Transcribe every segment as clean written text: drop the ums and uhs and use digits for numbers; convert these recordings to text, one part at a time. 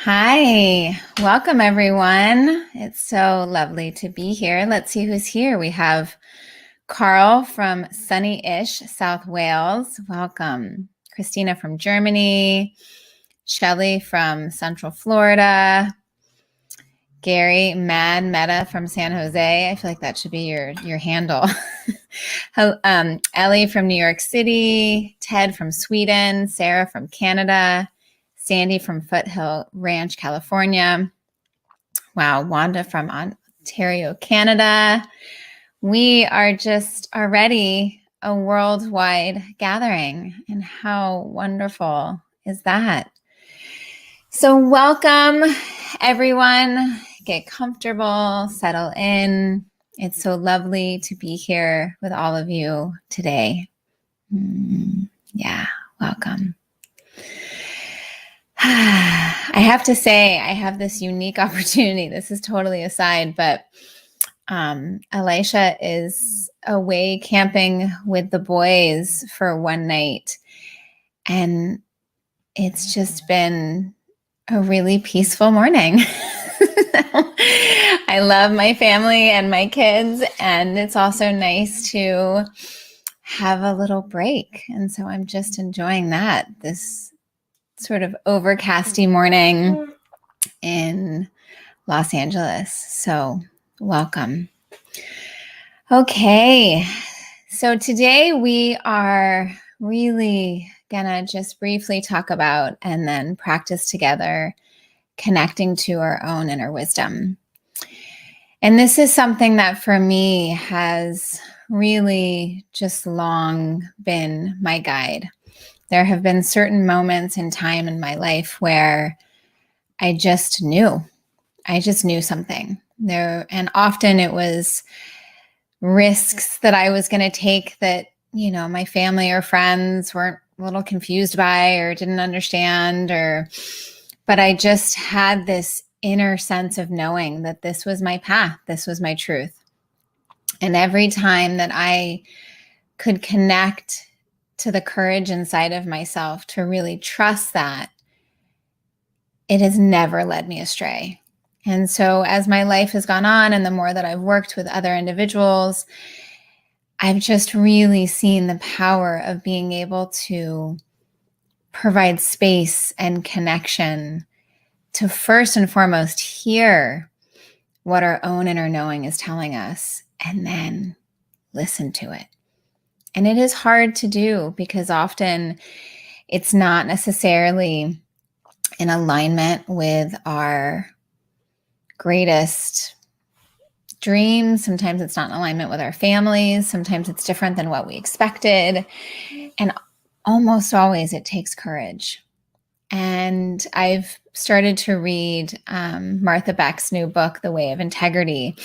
Hi, welcome everyone. It's so lovely to be here. Let's see who's here. We have Carl from sunny-ish South Wales. Welcome. Christina from Germany. Shelly from Central Florida. Gary Mad Meta from San Jose. I feel like that should be your handle. Ellie from New York City. Ted from Sweden. Sarah from Canada. Sandy from Foothill Ranch, California. Wow, Wanda from Ontario, Canada. We are just already a worldwide gathering, and how wonderful is that? So welcome, everyone. Get comfortable, settle in. It's so lovely to be here with all of you today. Yeah, welcome. I have to say, I have this unique opportunity. This is totally aside, but Elisha is away camping with the boys for one night. And it's just been a really peaceful morning. I love my family and my kids, and it's also nice to have a little break. And so I'm just enjoying that, this sort of overcasty morning in Los Angeles. So welcome. Okay, so today we are really gonna just briefly talk about and then practice together connecting to our own inner wisdom. And this is something that for me has really just long been my guide. There have been certain moments in time in my life where I just knew something there. And often it was risks that I was going to take that, my family or friends weren't a little confused by or didn't understand, but I just had this inner sense of knowing that this was my path, this was my truth. And every time that I could connect to the courage inside of myself to really trust that, it has never led me astray. And so as my life has gone on and the more that I've worked with other individuals, I've just really seen the power of being able to provide space and connection to first and foremost hear what our own inner knowing is telling us and then listen to it. And it is hard to do because often it's not necessarily in alignment with our greatest dreams. Sometimes it's not in alignment with our families. Sometimes it's different than what we expected. And almost always it takes courage. And I've started to read Martha Beck's new book, The Way of Integrity.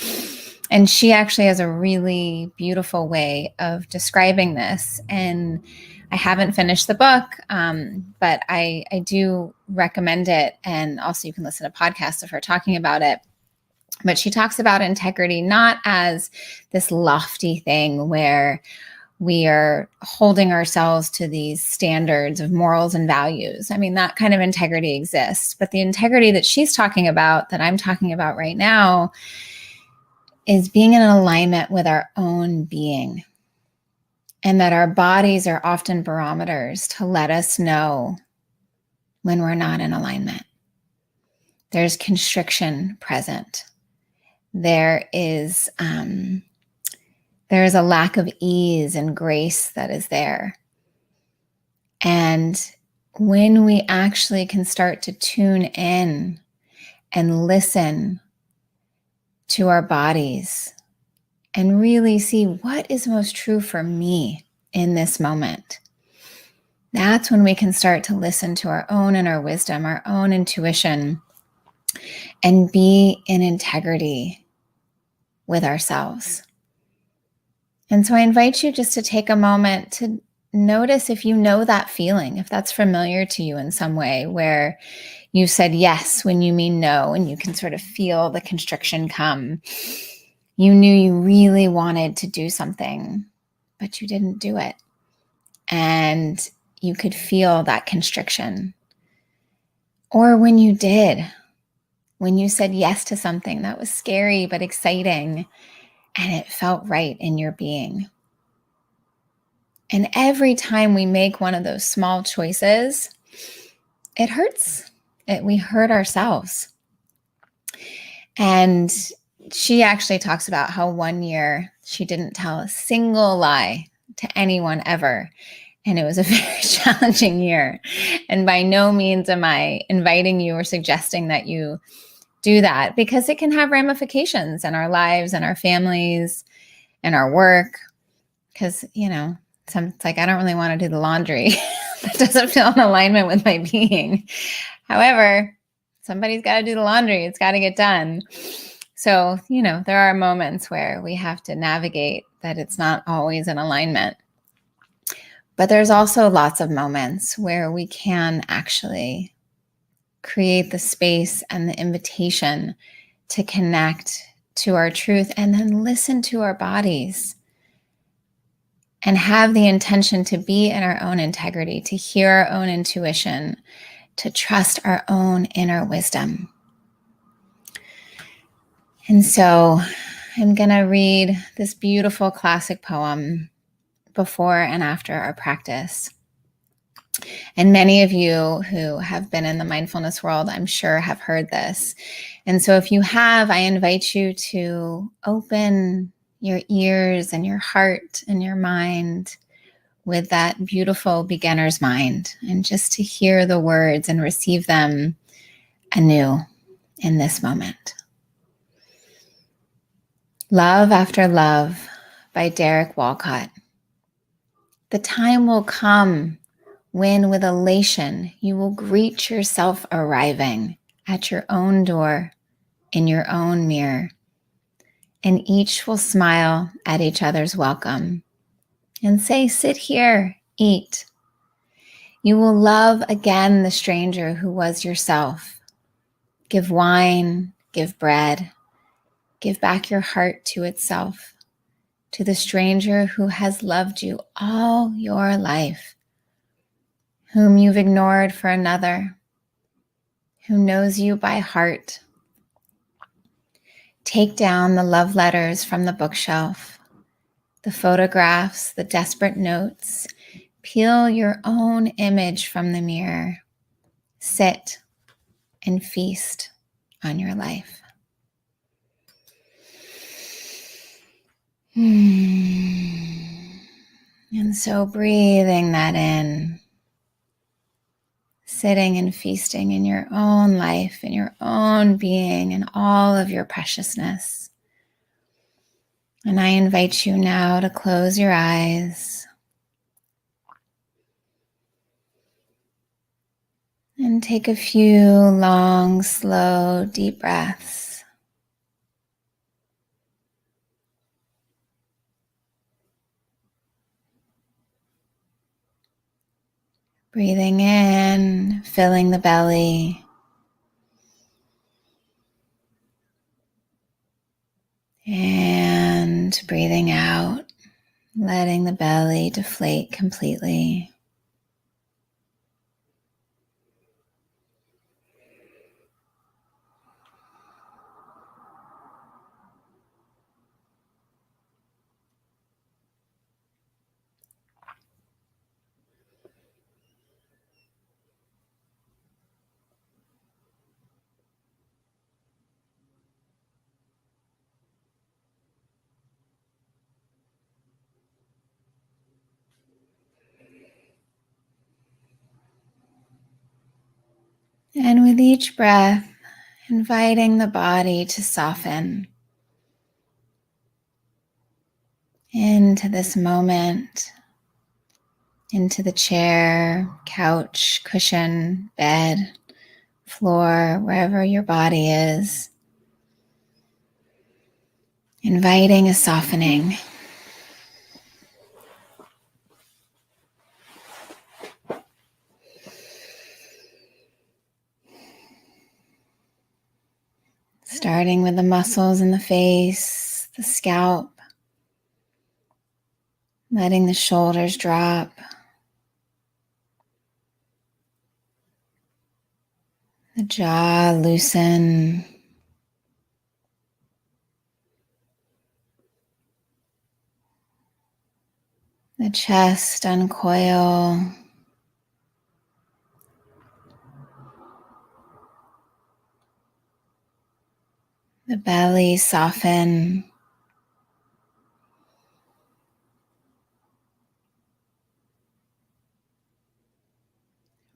And she actually has a really beautiful way of describing this. And I haven't finished the book, but I do recommend it. And also you can listen to podcasts of her talking about it. But she talks about integrity not as this lofty thing where we are holding ourselves to these standards of morals and values. I mean, that kind of integrity exists. But the integrity that she's talking about, that I'm talking about right now, is being in alignment with our own being. And that our bodies are often barometers to let us know when we're not in alignment. There's constriction present. There is a lack of ease and grace that is there. And when we actually can start to tune in and listen to our bodies and really see what is most true for me in this moment, that's when we can start to listen to our own inner wisdom, our own intuition, and be in integrity with ourselves. And so I invite you just to take a moment to notice if you know that feeling, if that's familiar to you in some way, where you said yes when you mean no, and you can sort of feel the constriction come. You knew you really wanted to do something, but you didn't do it. And you could feel that constriction. Or when you did, when you said yes to something that was scary but exciting and it felt right in your being. And every time we make one of those small choices, it hurts. We hurt ourselves. And she actually talks about how one year she didn't tell a single lie to anyone ever. And it was a very challenging year. And by no means am I inviting you or suggesting that you do that, because it can have ramifications in our lives and our families and our work. Because, it's like, I don't really want to do the laundry. That doesn't feel in alignment with my being. However, somebody's got to do the laundry. It's got to get done. So, there are moments where we have to navigate that it's not always in alignment. But there's also lots of moments where we can actually create the space and the invitation to connect to our truth and then listen to our bodies and have the intention to be in our own integrity, to hear our own intuition, to trust our own inner wisdom. And so I'm going to read this beautiful classic poem before and after our practice. And many of you who have been in the mindfulness world, I'm sure, have heard this. And so if you have, I invite you to open your ears and your heart and your mind with that beautiful beginner's mind, and just to hear the words and receive them anew in this moment. Love After Love by Derek Walcott. The time will come when with elation you will greet yourself arriving at your own door in your own mirror, and each will smile at each other's welcome and say, "Sit here, eat." You will love again the stranger who was yourself. Give wine, give bread, give back your heart to itself, to the stranger who has loved you all your life, whom you've ignored for another, who knows you by heart. Take down the love letters from the bookshelf, the photographs, the desperate notes. Peel your own image from the mirror. Sit and feast on your life. And so breathing that in, sitting and feasting in your own life, in your own being, and all of your preciousness. And I invite you now to close your eyes and take a few long, slow, deep breaths. Breathing in, filling the belly. And breathing out, letting the belly deflate completely. And with each breath, inviting the body to soften into this moment, into the chair, couch, cushion, bed, floor, wherever your body is. Inviting a softening. Starting with the muscles in the face, the scalp, letting the shoulders drop, The jaw loosen. The chest uncoil. The belly soften.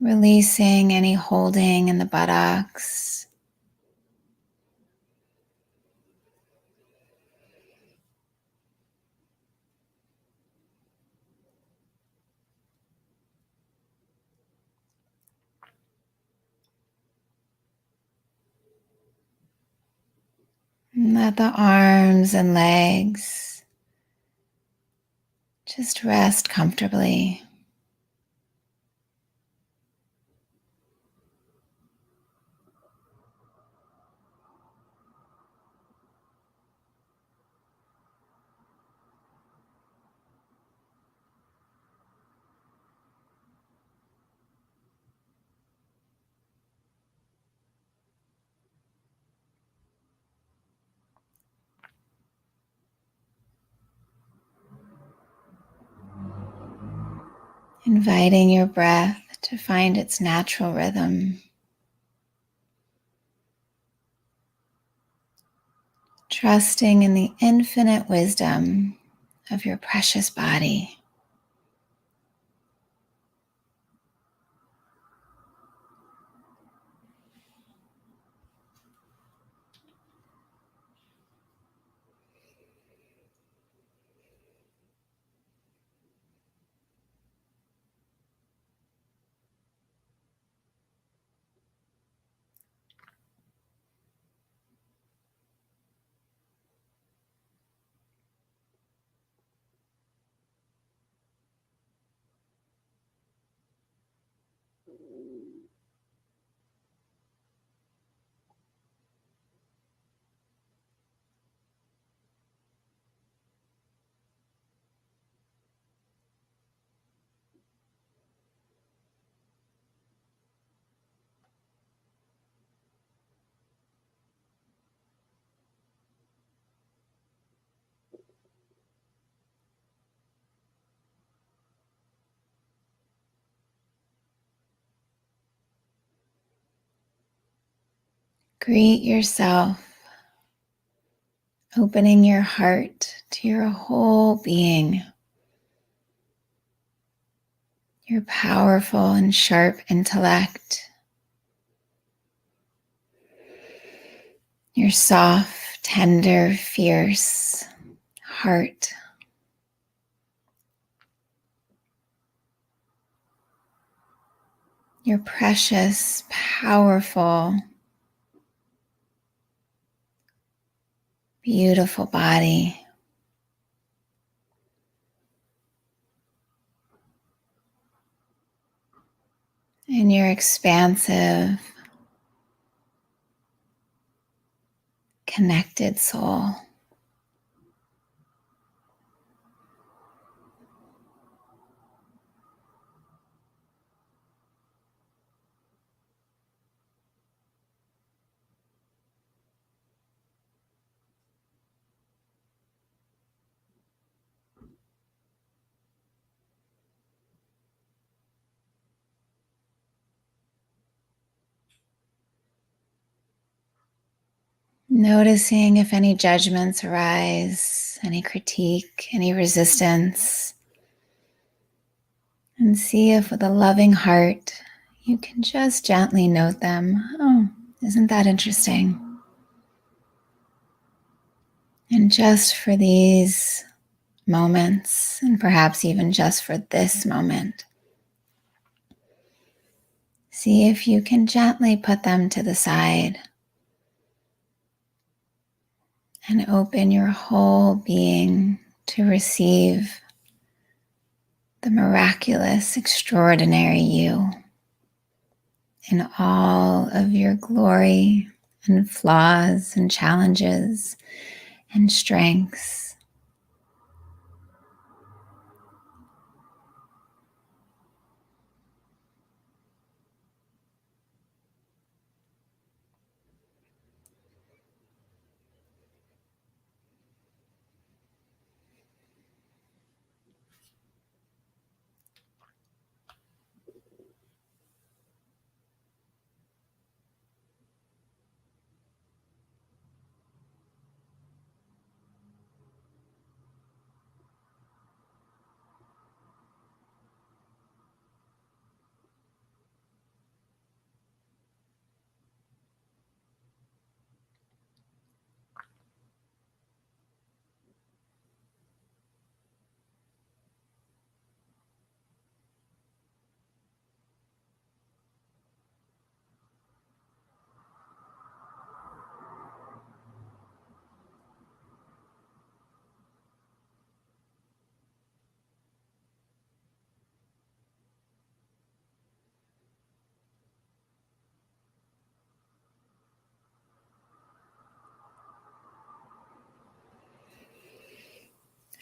Releasing any holding in the buttocks. And let the arms and legs just rest comfortably. Inviting your breath to find its natural rhythm. Trusting in the infinite wisdom of your precious body. Greet yourself, opening your heart to your whole being, your powerful and sharp intellect, your soft, tender, fierce heart, your precious, powerful, beautiful body. And your expansive, connected soul. Noticing if any judgments arise, any critique, any resistance, and see if with a loving heart you can just gently note them. Oh, isn't that interesting? And just for these moments, and perhaps even just for this moment, see if you can gently put them to the side and open your whole being to receive the miraculous, extraordinary you in all of your glory and flaws and challenges and strengths.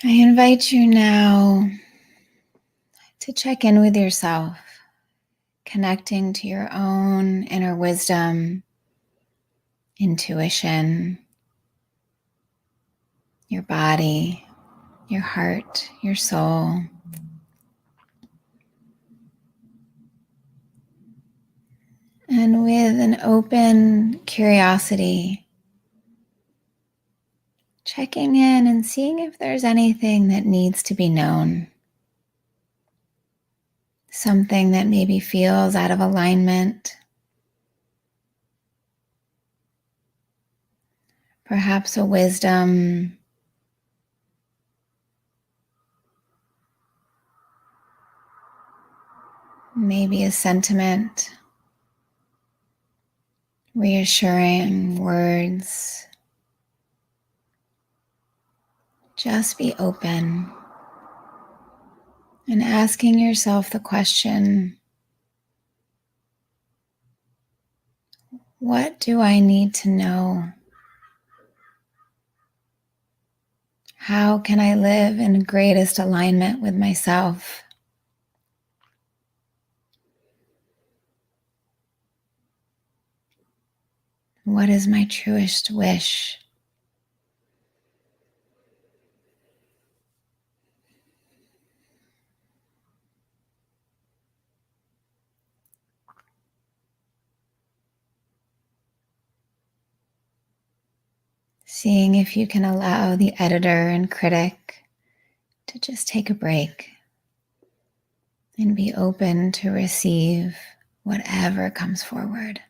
I invite you now to check in with yourself, connecting to your own inner wisdom, intuition, your body, your heart, your soul. And with an open curiosity, checking in and seeing if there's anything that needs to be known. Something that maybe feels out of alignment. Perhaps a wisdom, maybe a sentiment, reassuring words. Just be open and asking yourself the question, what do I need to know? How can I live in greatest alignment with myself? What is my truest wish? Seeing if you can allow the editor and critic to just take a break and be open to receive whatever comes forward.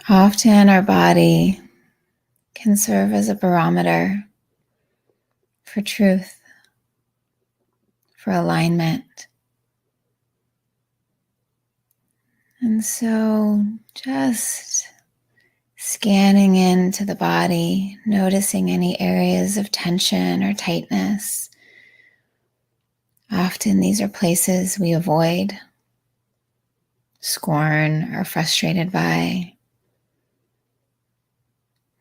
Often our body can serve as a barometer for truth, for alignment. And so just scanning into the body, noticing any areas of tension or tightness. Often these are places we avoid, scorn, or frustrated by.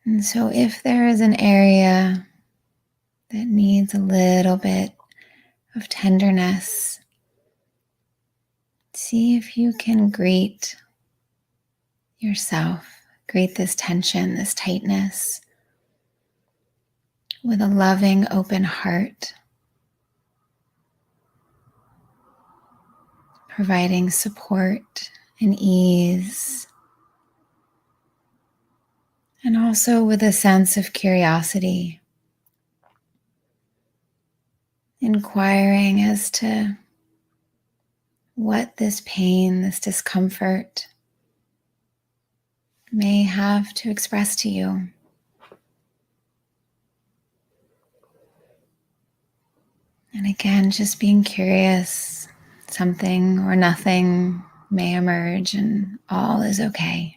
And so if there is an area that needs a little bit of tenderness, see if you can greet yourself, greet this tension, this tightness with a loving, open heart, providing support and ease, and also with a sense of curiosity inquiring as to what this pain, this discomfort may have to express to you. And again, just being curious, something or nothing may emerge and all is okay.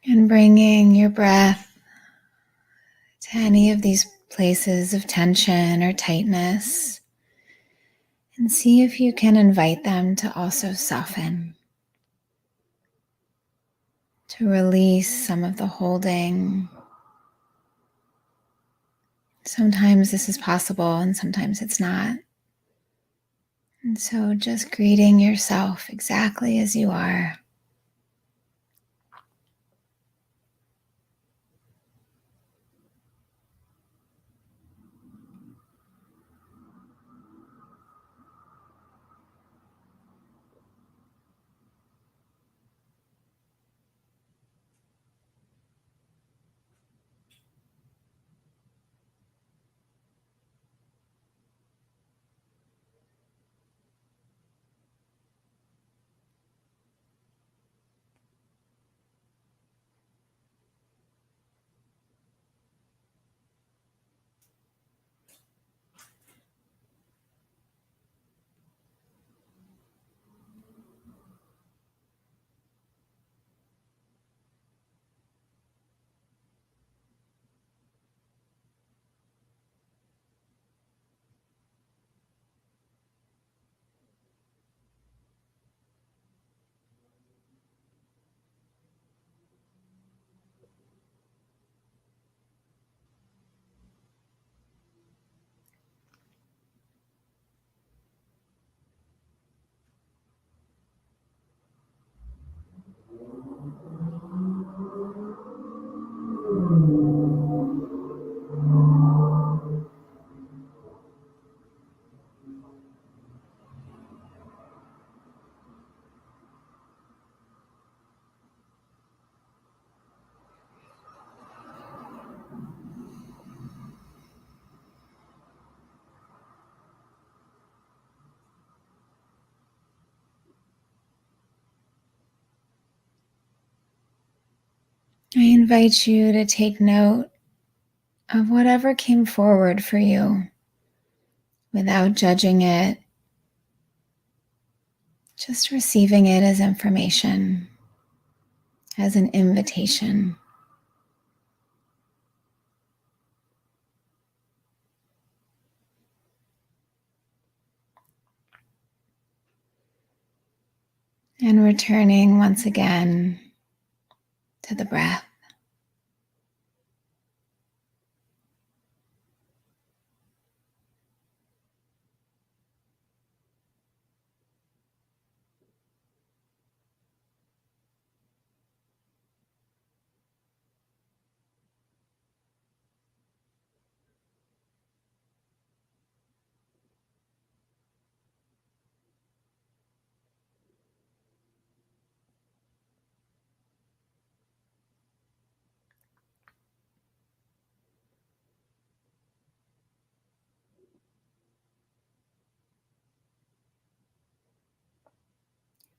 And bringing your breath to any of these places of tension or tightness, and see if you can invite them to also soften, to release some of the holding. Sometimes this is possible and sometimes it's not. And so just greeting yourself exactly as you are. I invite you to take note of whatever came forward for you without judging it, just receiving it as information, as an invitation. And returning once again to the breath.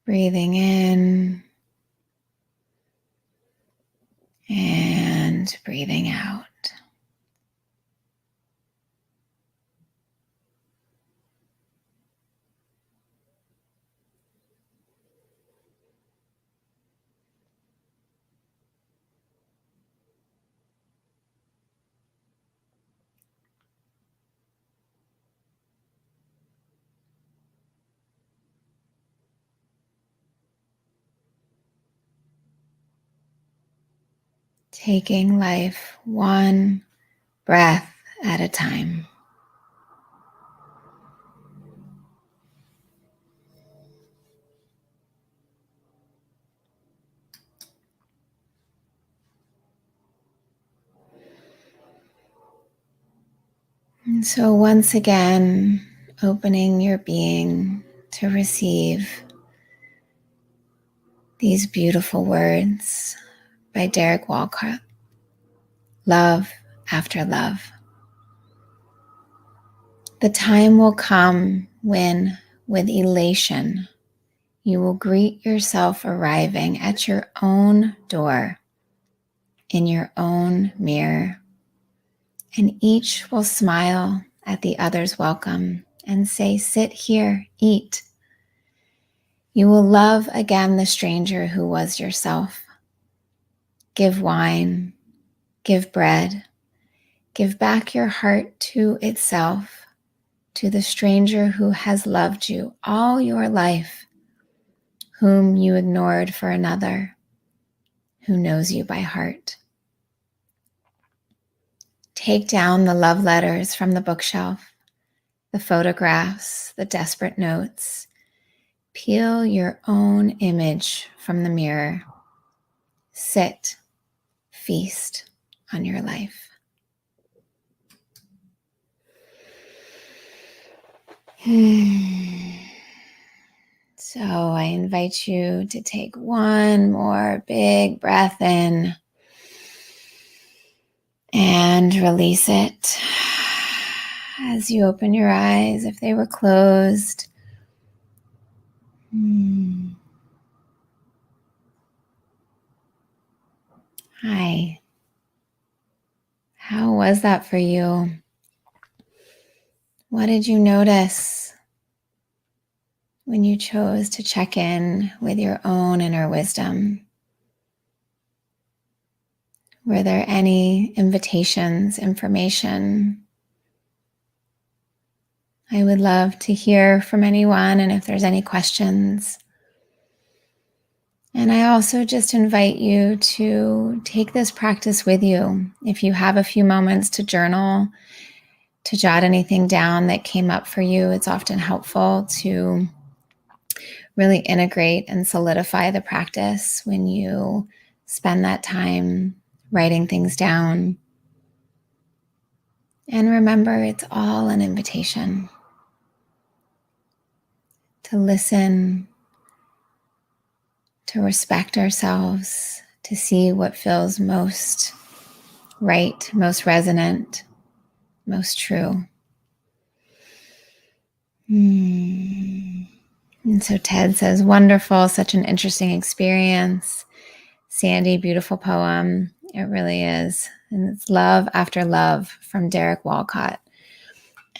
Breathing in and breathing out. Taking life one breath at a time. And so once again, opening your being to receive these beautiful words by Derek Walcott. Love after love. The time will come when, with elation, you will greet yourself arriving at your own door, in your own mirror, and each will smile at the other's welcome and say, "Sit here, eat." You will love again the stranger who was yourself. Give wine, give bread, give back your heart to itself, to the stranger who has loved you all your life, whom you ignored for another, who knows you by heart. Take down the love letters from the bookshelf, the photographs, the desperate notes. Peel your own image from the mirror. Sit, feast on your life. So I invite you to take one more big breath in and release it as you open your eyes if they were closed. Hi. How was that for you? What did you notice when you chose to check in with your own inner wisdom? Were there any invitations, information? I would love to hear from anyone, and if there's any questions. And I also just invite you to take this practice with you. If you have a few moments to journal, to jot anything down that came up for you, it's often helpful to really integrate and solidify the practice when you spend that time writing things down. And remember, it's all an invitation to listen, to respect ourselves, to see what feels most right, most resonant, most true. And so Ted says, wonderful, such an interesting experience. Sandy, beautiful poem. It really is. And it's Love After Love from Derek Walcott.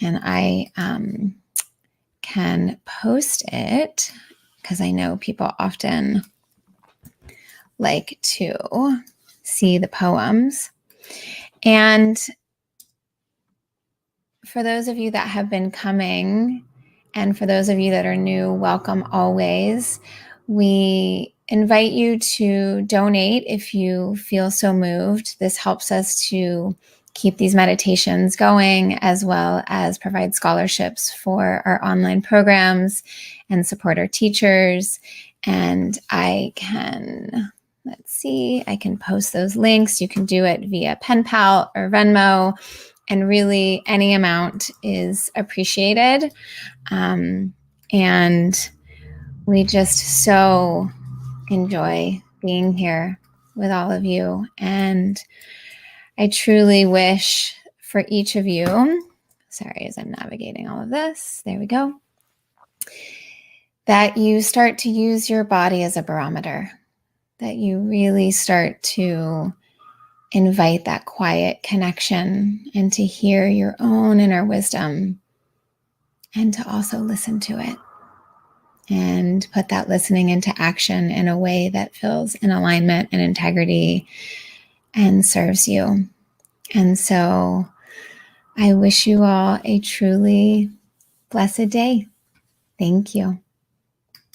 And I can post it because I know people often like to see the poems. And for those of you that have been coming, and for those of you that are new, welcome always. We invite you to donate if you feel so moved. This helps us to keep these meditations going, as well as provide scholarships for our online programs and support our teachers. And I can post those links. You can do it via pen pal or Venmo, and really any amount is appreciated. And we just so enjoy being here with all of you. And I truly wish for each of you, sorry, as I'm navigating all of this, there we go, that you start to use your body as a barometer, that you really start to invite that quiet connection and to hear your own inner wisdom, and to also listen to it and put that listening into action in a way that feels in alignment and integrity and serves you. And so I wish you all a truly blessed day. Thank you.